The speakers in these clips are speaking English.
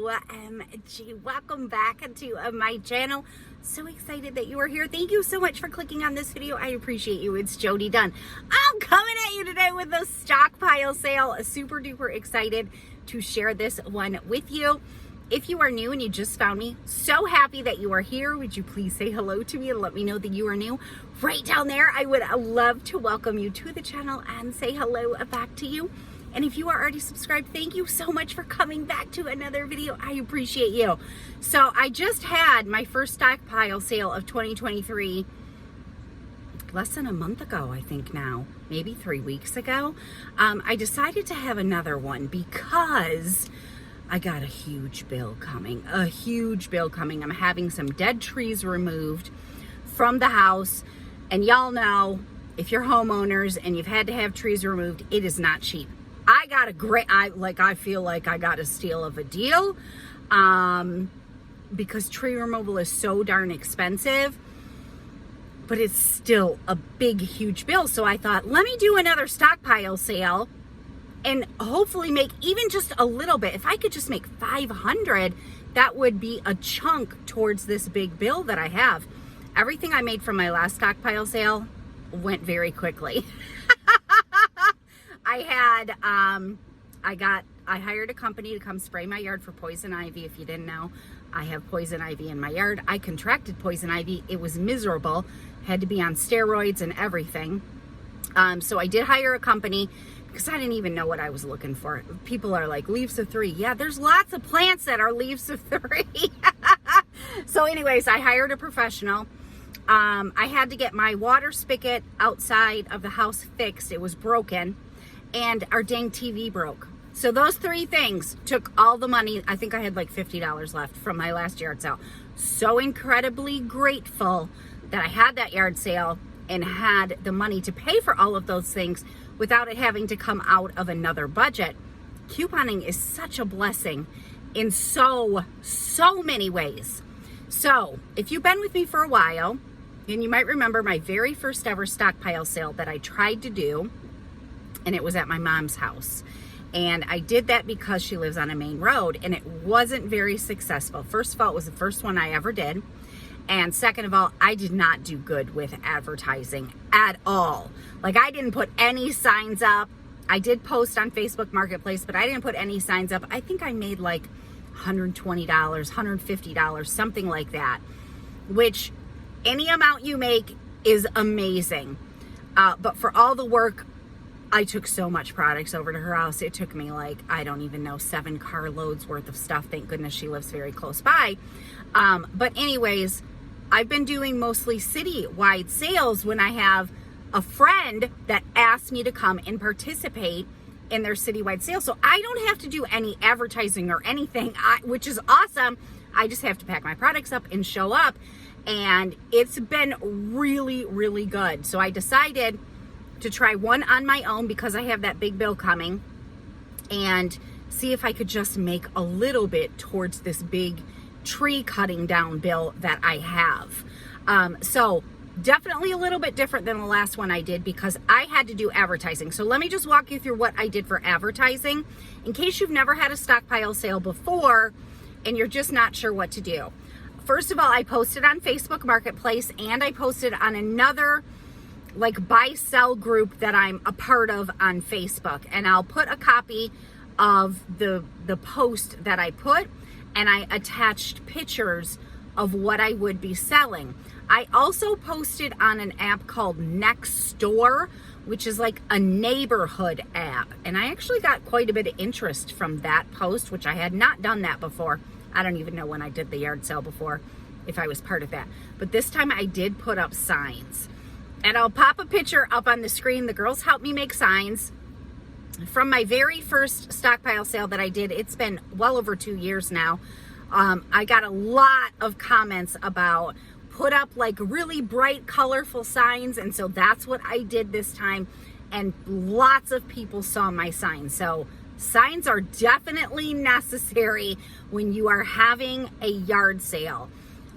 OMG, welcome back to my channel. So excited that you are here. Thank you so much for clicking on this video. I appreciate you. It's Jody Dunn. I'm coming at you today with the stockpile sale. Super duper excited to share this one with you. If you are new and you just found me, so happy that you are here. Would you please say hello to me and let me know that you are new? Right down there, I would love to welcome you to the channel and say hello back to you. And if you are already subscribed, thank you so much for coming back to another video. I appreciate you. So I just had my first stockpile sale of 2023 less than a month ago, I think now, maybe 3 weeks ago. I decided to have another one because I got a huge bill coming, I'm having some dead trees removed from the house. And y'all know, if you're homeowners and you've had to have trees removed, it is not cheap. I got a great, I feel like I got a steal of a deal because tree removal is so darn expensive, but it's still a big, huge bill. So I thought, let me do another stockpile sale and hopefully make even just a little bit. If I could just make 500, that would be a chunk towards this big bill that I have. Everything I made from my last stockpile sale went very quickly. I hired a company to come spray my yard for poison ivy. If you didn't know, I have poison ivy in my yard. I contracted poison ivy. It was miserable. Had to be on steroids and everything. So I did hire a company because I didn't even know what I was looking for. People are like, leaves of 3. Yeah, there's lots of plants that are leaves of 3. So anyways, I hired a professional. I had to get my water spigot outside of the house fixed. It was broken. And our dang TV broke. So those 3 things took all the money. I think I had like $50 left from my last yard sale. So incredibly grateful that I had that yard sale and had the money to pay for all of those things without it having to come out of another budget. Couponing is such a blessing in so many ways. So if you've been with me for a while, and you might remember my very first ever stockpile sale that I tried to do, and it was at my mom's house. And I did that because she lives on a main road, and it wasn't very successful. First of all, it was the first one I ever did. And second of all, I did not do good with advertising at all. Like, I didn't put any signs up. I did post on Facebook Marketplace, but I didn't put any signs up. I think I made like $120, $150, something like that, which any amount you make is amazing. But for all the work, I took so much products over to her house. It took me like, I don't even know, 7 carloads worth of stuff. Thank goodness she lives very close by. But anyways, I've been doing mostly city-wide sales when I have a friend that asked me to come and participate in their citywide sale. So I don't have to do any advertising or anything, which is awesome. I just have to pack my products up and show up. And it's been really, really good. So I decided to try one on my own because I have that big bill coming and see if I could just make a little bit towards this big tree cutting down bill that I have. So definitely a little bit different than the last one I did because I had to do advertising. So let me just walk you through what I did for advertising in case you've never had a stockpile sale before and you're just not sure what to do. First of all, I posted on Facebook Marketplace and I posted on another like buy-sell group that I'm a part of on Facebook. And I'll put a copy of the post that I put, and I attached pictures of what I would be selling. I also posted on an app called Nextdoor, which is like a neighborhood app. And I actually got quite a bit of interest from that post, which I had not done that before. I don't even know when I did the yard sale before, if I was part of that. But this time I did put up signs. And I'll pop a picture up on the screen. The girls helped me make signs. From my very first stockpile sale that I did, it's been well over 2 years now. I got a lot of comments about put up like really bright, colorful signs. And so that's what I did this time. And lots of people saw my signs. So signs are definitely necessary when you are having a yard sale.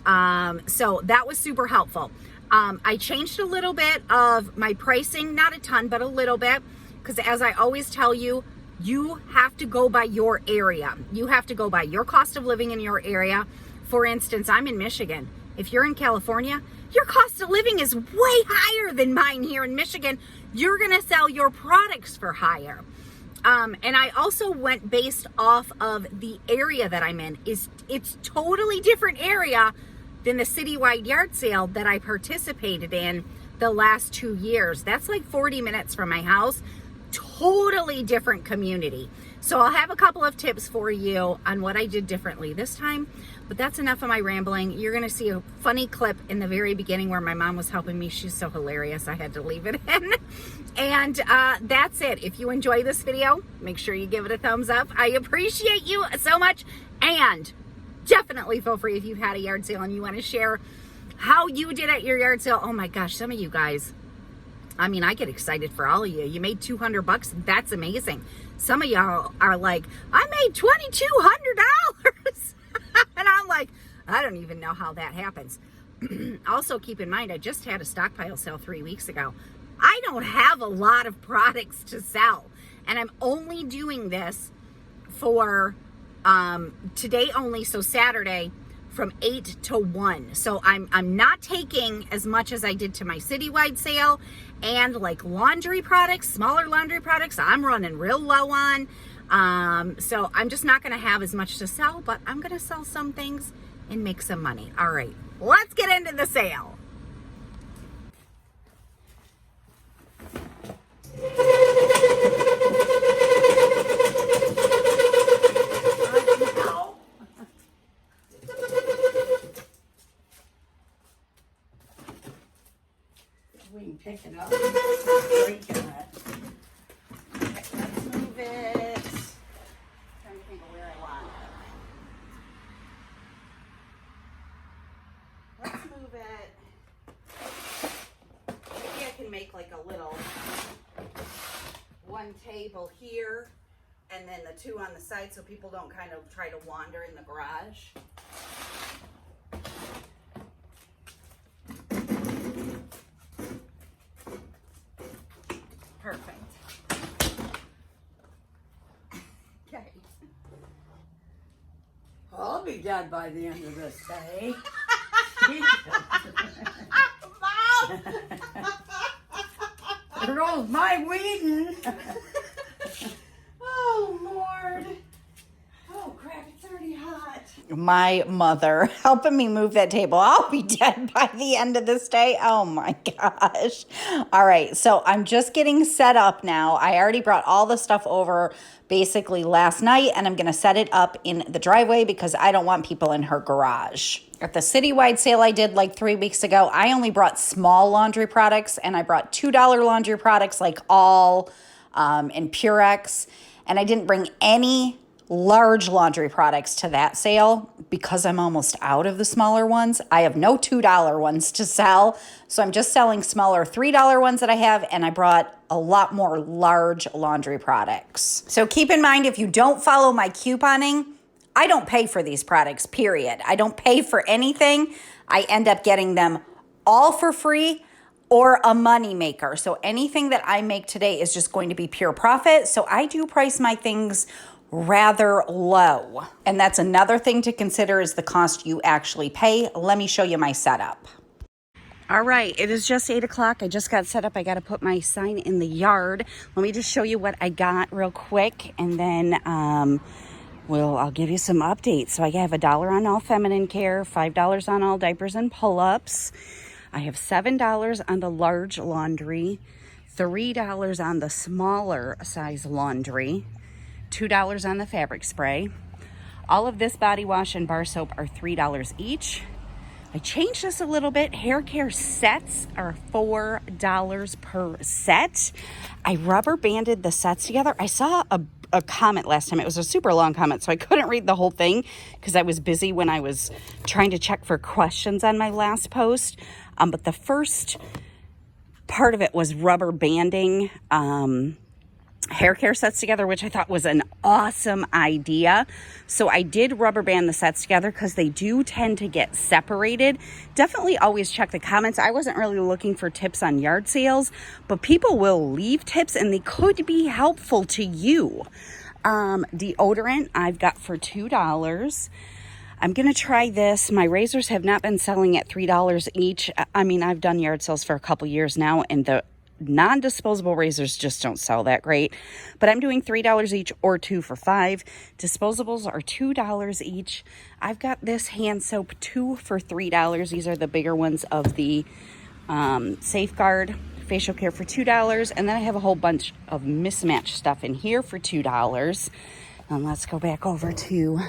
So that was super helpful. I changed a little bit of my pricing, not a ton, but a little bit, because as I always tell you, You have to go by your area. You have to go by your cost of living in your area. For instance, I'm in Michigan. If you're in California, your cost of living is way higher than mine here in Michigan. You're going to sell your products for higher. And I also went based off of the area that I'm in. It's totally different area than the citywide yard sale that I participated in the last 2 years. That's like 40 minutes from my house. Totally different community. So I'll have a couple of tips for you on what I did differently this time, but that's enough of my rambling. You're going to see a funny clip in the very beginning where my mom was helping me. She's so hilarious. I had to leave it in. And that's it. If you enjoy this video, make sure you give it a thumbs up. I appreciate you so much. And definitely feel free if you've had a yard sale and you want to share how you did at your yard sale. Oh my gosh, some of you guys, I mean, I get excited for all of you. You made $200. That's amazing. Some of y'all are like, I made $2,200. And I'm like, I don't even know how that happens. Also, keep in mind, I just had a stockpile sale 3 weeks ago. I don't have a lot of products to sell. And I'm only doing this for today only, so Saturday, from 8 to 1. So I'm not taking as much as I did to my citywide sale, and like laundry products, smaller laundry products, I'm running real low on. So I'm just not going to have as much to sell, but I'm going to sell some things and make some money. All right, let's get into the sale. We can pick it up. Breaking it. Okay, let's move it. Trying to think of where I want it. Let's move it. Maybe I can make like a little one table here and then the two on the side so people don't kind of try to wander in the garage. Perfect. Okay. I'll be dead by the end of this day. Mom! There goes my weeding. Oh, Lord. Oh, crap, it's already hot. My mother helping me move that table. I'll be dead by the end of this day. Oh my gosh. All right, so I'm just getting set up now. I already brought all the stuff over basically last night, and I'm going to set it up in the driveway because I don't want people in her garage. At the citywide sale I did like 3 weeks ago, I only brought small laundry products, and I brought $2 laundry products like All and Purex, and I didn't bring any large laundry products to that sale because I'm almost out of the smaller ones. I have no $2 ones to sell, so I'm just selling smaller $3 ones that I have, and I brought a lot more large laundry products. So keep in mind, if you don't follow my couponing, I don't pay for these products, period. I don't pay for anything. I end up getting them all for free or a money maker. So anything that I make today is just going to be pure profit. So I do price my things rather low. And that's another thing to consider is the cost you actually pay. Let me show you my setup. All right, it is just 8 o'clock. I just got set up. I got to put my sign in the yard. Let me just show you what I got real quick, and then I'll give you some updates. So I have $1 on all feminine care, $5 on all diapers and pull-ups. I have $7 on the large laundry, $3 on the smaller size laundry, $2 on the fabric spray. All of this body wash and bar soap are $3 each. I changed this a little bit. Hair care sets are $4 per set. I rubber banded the sets together. I saw a comment last time. It was a super long comment, so I couldn't read the whole thing because I was busy when I was trying to check for questions on my last post. But the first part of it was rubber banding hair care sets together, which I thought was an awesome idea. So I did rubber band the sets together because they do tend to get separated. Definitely always check the comments. I wasn't really looking for tips on yard sales, but people will leave tips and they could be helpful to you. Deodorant I've got for $2. I'm going to try this. My razors have not been selling at $3 each. I mean, I've done yard sales for a couple years now, and the non-disposable razors just don't sell that great. But I'm doing $3 each or 2 for $5. Disposables are $2 each. I've got this hand soap 2 for $3. These are the bigger ones of the Safeguard facial care for $2. And then I have a whole bunch of mismatched stuff in here for $2. And let's go back over to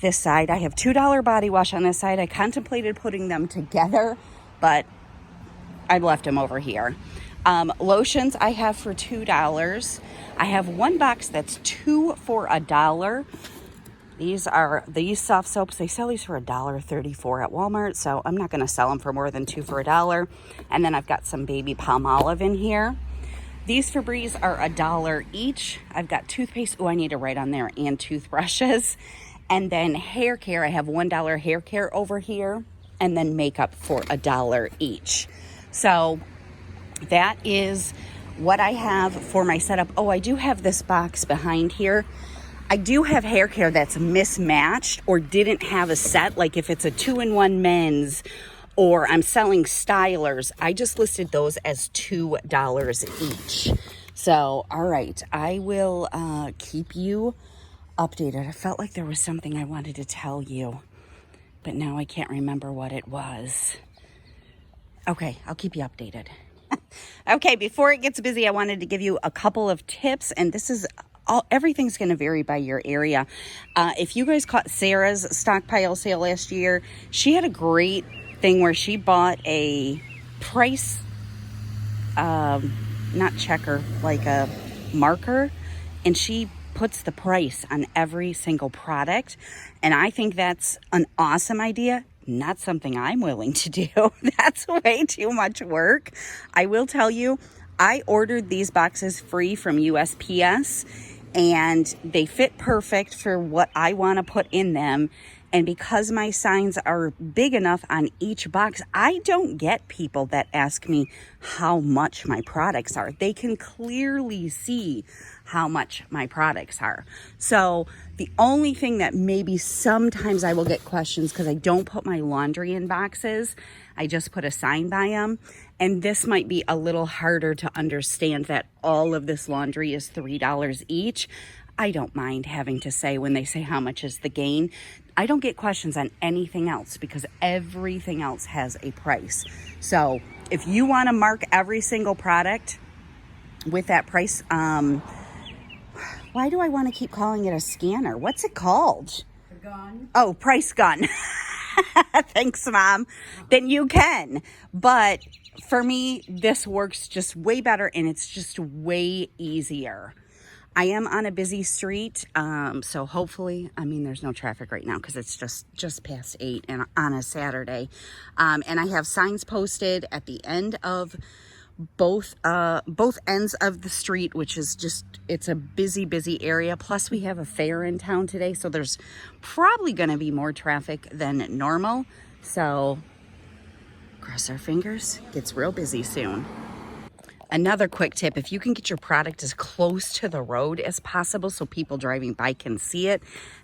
this side. I have $2 body wash on this side. I contemplated putting them together, but I left them over here. Lotions I have for $2. I have one box that's 2 for $1. These are these soft soaps. They sell these for $1.34 at Walmart, so I'm not going to sell them for more than 2 for $1. And then I've got some baby palm olive in here. These Febreze are $1 each. I've got toothpaste. Oh, I need to write on there, and toothbrushes. And then hair care. I have $1 hair care over here, and then makeup for $1 each. So that is what I have for my setup. Oh, I do have this box behind here. I do have hair care that's mismatched or didn't have a set. Like if it's a 2-in-1 men's, or I'm selling stylers, I just listed those as $2 each. So, all right, I will keep you updated. I felt like there was something I wanted to tell you, but now I can't remember what it was. Okay, I'll keep you updated. Okay, before it gets busy, I wanted to give you a couple of tips, and this is everything's going to vary by your area. If you guys caught Sarah's stockpile sale last year, she had a great thing where she bought a price, not checker, like a marker, and she puts the price on every single product. And I think that's an awesome idea. Not something I'm willing to do. That's way too much work. I will tell you, I ordered these boxes free from USPS, and they fit perfect for what I want to put in them. And because my signs are big enough on each box, I don't get people that ask me how much my products are. They can clearly see how much my products are. So the only thing that maybe sometimes I will get questions, because I don't put my laundry in boxes, I just put a sign by them. And this might be a little harder to understand that all of this laundry is $3 each. I don't mind having to say when they say how much is the gain. I don't get questions on anything else because everything else has a price. So if you want to mark every single product with that price, why do I want to keep calling it a scanner? What's it called? The gun. Oh, price gun. Thanks, Mom. Then you can. But for me, this works just way better, and it's just way easier. I am on a busy street, so hopefully, I mean, there's no traffic right now because it's just past 8 and on a Saturday. And I have signs posted at the end of both ends of the street, which is just, it's a busy area. Plus we have a fair in town today, so there's probably going to be more traffic than normal. So cross our fingers, gets real busy soon. Another quick tip, if you can get your product as close to the road as possible so people driving by can see it,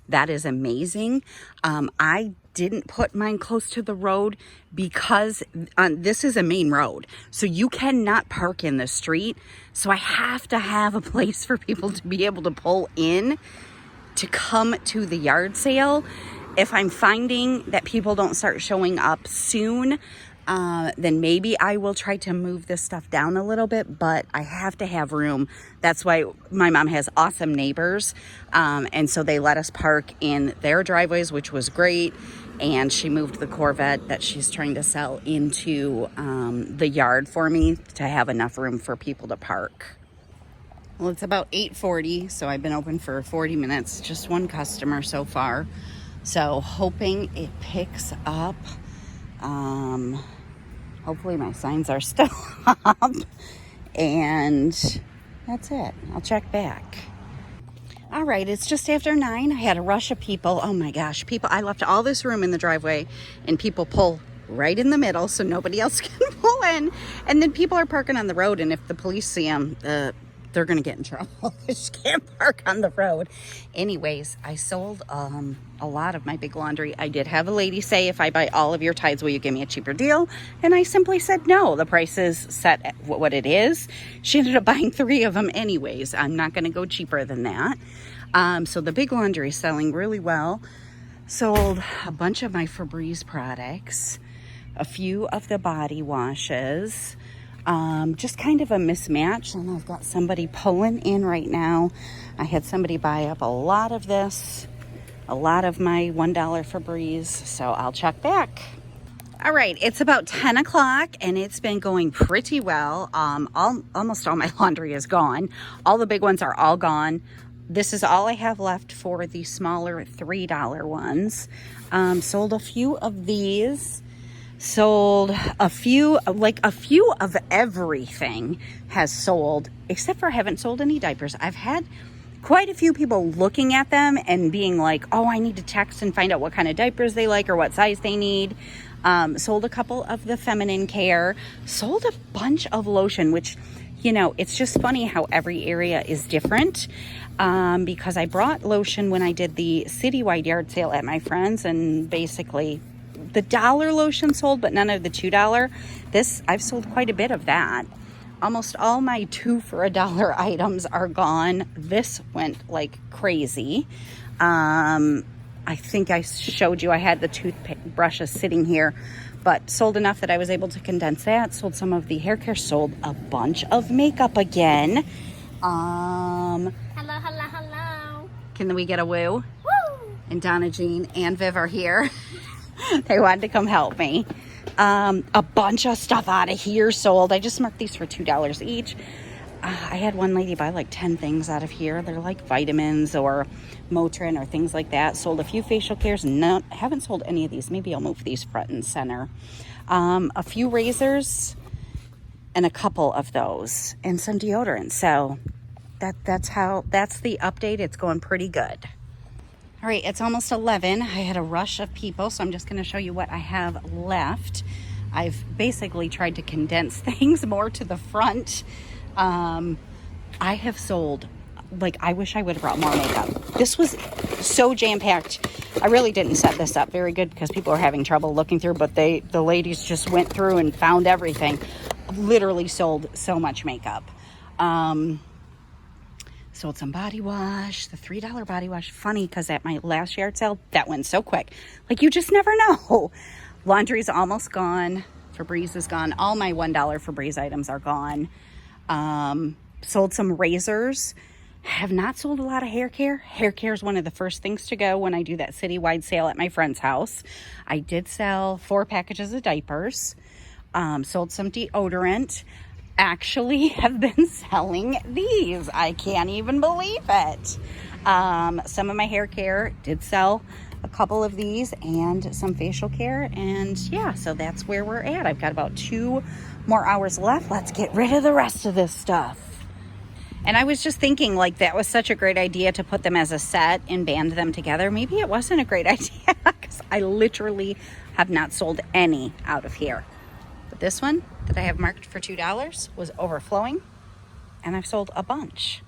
that is amazing. I didn't put mine close to the road because this is a main road, so you cannot park in the street. So I have to have a place for people to be able to pull in to come to the yard sale. If I'm finding that people don't start showing up soon, then maybe I will try to move this stuff down a little bit, but I have to have room. That's why my mom has awesome neighbors, and so they let us park in their driveways, which was great, and she moved the Corvette that she's trying to sell into the yard for me to have enough room for people to park. Well, it's about 8:40, so I've been open for 40 minutes, just one customer so far, so hoping it picks up. Hopefully my signs are still up, and that's it. I'll check back. All right, it's just after 9. I had a rush of people. Oh my gosh, people. I left all this room in the driveway and people pull right in the middle so nobody else can pull in. And then people are parking on the road, and if the police see them, they're going to get in trouble. They just can't park on the road. Anyways, I sold a lot of my big laundry. I did have a lady say, if I buy all of your Tides, will you give me a cheaper deal? And I simply said no. The price is set at what it is. She ended up buying 3 of them anyways. I'm not going to go cheaper than that. So the big laundry is selling really well. Sold a bunch of my Febreze products, a few of the body washes. Just kind of a mismatch, and I've got somebody pulling in right now. I had somebody buy up a lot of this, a lot of my $1 Febreze, so I'll check back. All right, it's about 10 o'clock and it's been going pretty well. Almost all my laundry is gone. All the big ones are all gone. This is all I have left for the smaller $3 ones. Sold a few of these. Sold a few of everything has sold, except for I haven't sold any diapers. I've had quite a few people looking at them and being like, oh, I need to text and find out what kind of diapers they like or what size they need. Sold a couple of the feminine care. Sold a bunch of lotion, which, you know, it's just funny how every area is different. Because I brought lotion when I did the citywide yard sale at my friend's, and basically the $1 lotion sold, but none of the $2. This, I've sold quite a bit of that. Almost all my 2 for $1 items are gone. This went like crazy. I think I showed you I had the toothbrushes sitting here, but sold enough that I was able to condense that. Sold some of the hair care. Sold a bunch of makeup again. Hello, hello, hello. Can we get a woo? Woo! And Donna Jean and Viv are here. They wanted to come help me. A bunch of stuff out of here sold. I just marked these for $2 each. I had one lady buy like 10 things out of here. They're like vitamins or Motrin or things like that. Sold a few facial cares. No, haven't sold any of these. Maybe I'll move these front and center. A few razors and a couple of those and some deodorant. So that's the update. It's going pretty good. All right, it's almost 11. I had a rush of people, so I'm just going to show you what I have left. I've basically tried to condense things more to the front. I have sold, like, I wish I would have brought more makeup. This was so jam-packed. I really didn't set this up very good because people are having trouble looking through, but the ladies just went through and found everything. Literally sold so much makeup. Sold some body wash, the $3 body wash. Funny, because at my last yard sale, that went so quick. Like, you just never know. Laundry's almost gone. Febreze is gone. All my $1 Febreze items are gone. Sold some razors. Have not sold a lot of hair care. Hair care is one of the first things to go when I do that citywide sale at my friend's house. I did sell 4 packages of diapers. Sold some deodorant. Actually have been selling these. I can't even believe it. Some of my hair care did sell a couple of these and some facial care. And yeah, so that's where we're at. I've got about 2 more hours left. Let's get rid of the rest of this stuff. And I was just thinking, like, that was such a great idea to put them as a set and band them together. Maybe it wasn't a great idea because I literally have not sold any out of here. But this one that I have marked for $2 was overflowing, and I've sold a bunch.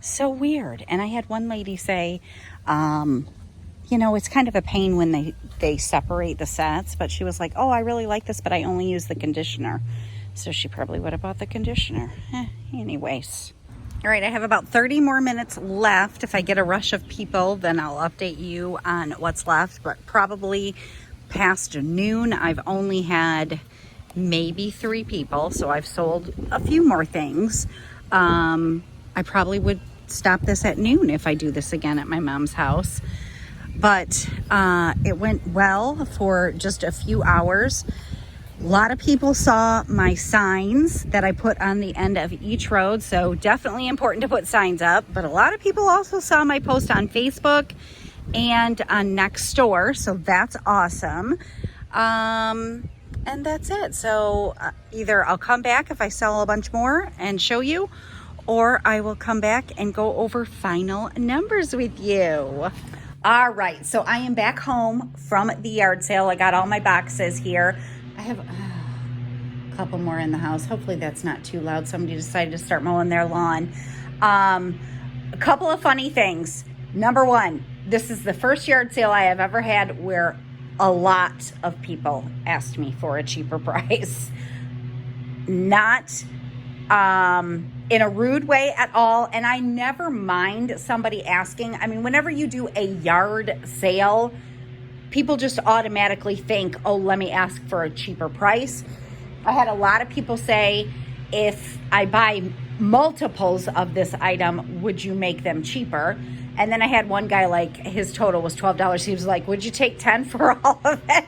So weird. And I had one lady say, you know, it's kind of a pain when they separate the sets, but she was like, oh, I really like this, but I only use the conditioner. So she probably would have bought the conditioner. Anyways. All right, I have about 30 more minutes left. If I get a rush of people, then I'll update you on what's left, but probably past noon. I've only had maybe 3 people, so I've sold a few more things. I probably would stop this at noon if I do this again at my mom's house, but it went well for just a few hours. A lot of people saw my signs that I put on the end of each road, so definitely important to put signs up, but a lot of people also saw my post on Facebook and on Nextdoor, so that's awesome. And that's it. So either I'll come back if I sell a bunch more and show you, or I will come back and go over final numbers with you. All right, so I am back home from the yard sale. I got all my boxes here. I have a couple more in the house. Hopefully that's not too loud. Somebody decided to start mowing their lawn. A couple of funny things. Number one, this is the first yard sale I have ever had where a lot of people asked me for a cheaper price. Not in a rude way at all. And I never mind somebody asking. I mean, whenever you do a yard sale, people just automatically think, oh, let me ask for a cheaper price. I had a lot of people say, if I buy multiples of this item, would you make them cheaper? And then I had one guy, like, his total was $12. He was like, would you take 10 for all of it?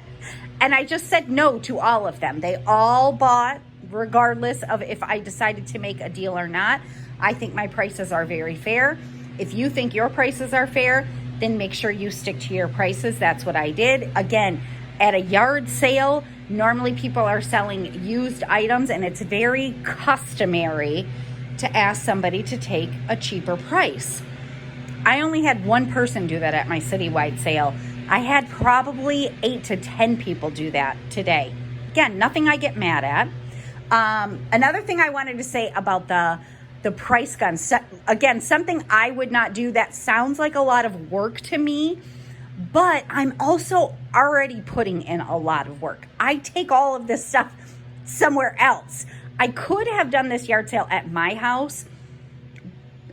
And I just said no to all of them. They all bought, regardless of if I decided to make a deal or not. I think my prices are very fair. If you think your prices are fair, then make sure you stick to your prices. That's what I did. Again, at a yard sale, normally people are selling used items, and it's very customary to ask somebody to take a cheaper price. I only had one person do that at my citywide sale. I had probably 8 to 10 people do that today. Again, nothing I get mad at. Another thing I wanted to say about the price gun. Again, something I would not do. That sounds like a lot of work to me, but I'm also already putting in a lot of work. I take all of this stuff somewhere else. I could have done this yard sale at my house,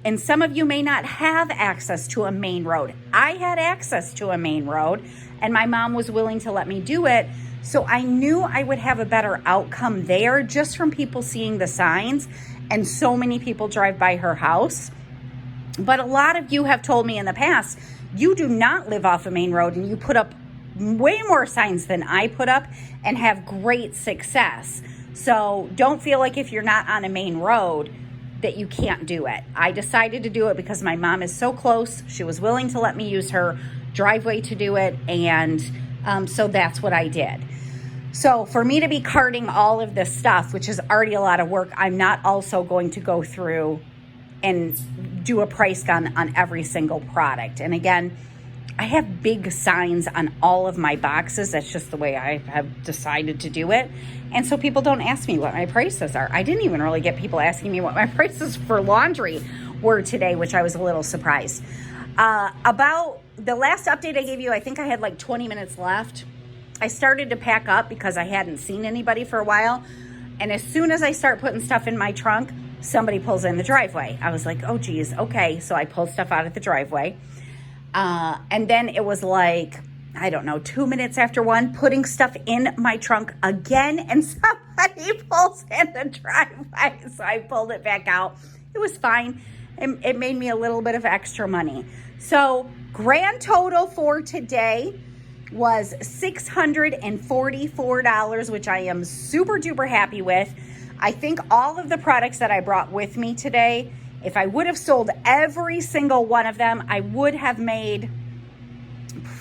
and some of you may not have access to a main road. I had access to a main road, and my mom was willing to let me do it. So I knew I would have a better outcome there just from people seeing the signs, and so many people drive by her house. But a lot of you have told me in the past, you do not live off a main road, and you put up way more signs than I put up and have great success. So don't feel like if you're not on a main road that you can't do it. I decided to do it because my mom is so close. She was willing to let me use her driveway to do it, and so that's what I did. So for me to be carting all of this stuff, which is already a lot of work, I'm not also going to go through and do a price gun on every single product. And again, I have big signs on all of my boxes. That's just the way I have decided to do it. And so people don't ask me what my prices are. I didn't even really get people asking me what my prices for laundry were today, which I was a little surprised. About the last update I gave you, I think I had like 20 minutes left. I started to pack up because I hadn't seen anybody for a while. And as soon as I start putting stuff in my trunk, somebody pulls in the driveway. I was like, oh geez, okay. So I pulled stuff out of the driveway. And then it was like, I don't know, 2 minutes after 1, putting stuff in my trunk again, and somebody pulls in the driveway. So I pulled it back out. It was fine. It made me a little bit of extra money. So grand total for today was $644, which I am super duper happy with. I think all of the products that I brought with me today, if I would have sold every single one of them, I would have made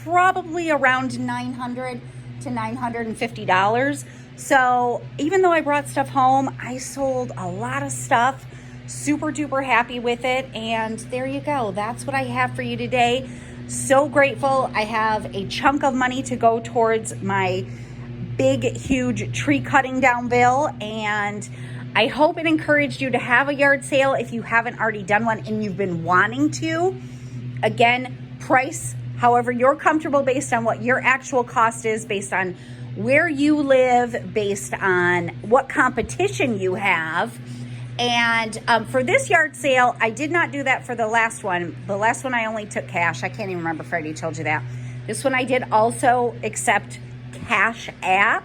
probably around $900 to $950. So even though I brought stuff home, I sold a lot of stuff. Super duper happy with it. And there you go. That's what I have for you today. So grateful. I have a chunk of money to go towards my big, huge tree cutting down bill. And I hope it encouraged you to have a yard sale if you haven't already done one and you've been wanting to. Again, price however you're comfortable based on what your actual cost is, based on where you live, based on what competition you have. And for this yard sale, I did not do that for the last one. The last one I only took cash. I can't even remember if I already told you that. This one I did also accept Cash App.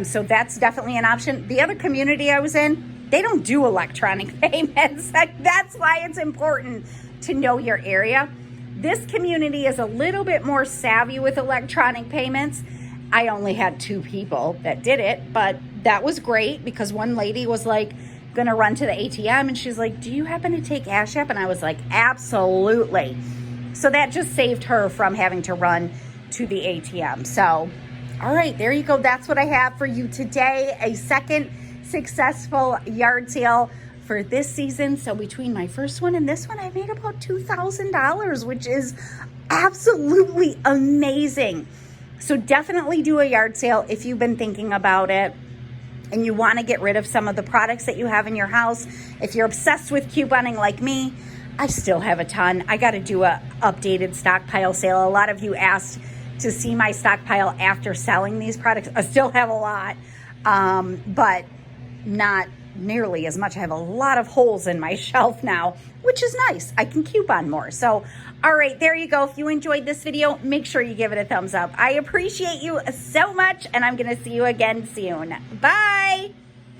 So that's definitely an option. The other community I was in, they don't do electronic payments. That's why it's important to know your area. This community is a little bit more savvy with electronic payments. I only had 2 people that did it, but that was great because one lady was like gonna run to the ATM and she's like, do you happen to take Cash App? And I was like, absolutely. So that just saved her from having to run to the ATM. So, all right, there you go. That's what I have for you today. A second successful yard sale for this season. So between my first one and this one, I made about $2,000, which is absolutely amazing. So definitely do a yard sale if you've been thinking about it and you want to get rid of some of the products that you have in your house. If you're obsessed with couponing like me, I still have a ton. I got to do a updated stockpile sale. A lot of you asked to see my stockpile after selling these products. I still have a lot, but not nearly as much. I have a lot of holes in my shelf now, which is nice. I can coupon more. So, all right, there you go. If you enjoyed this video, make sure you give it a thumbs up. I appreciate you so much, and I'm going to see you again soon. Bye.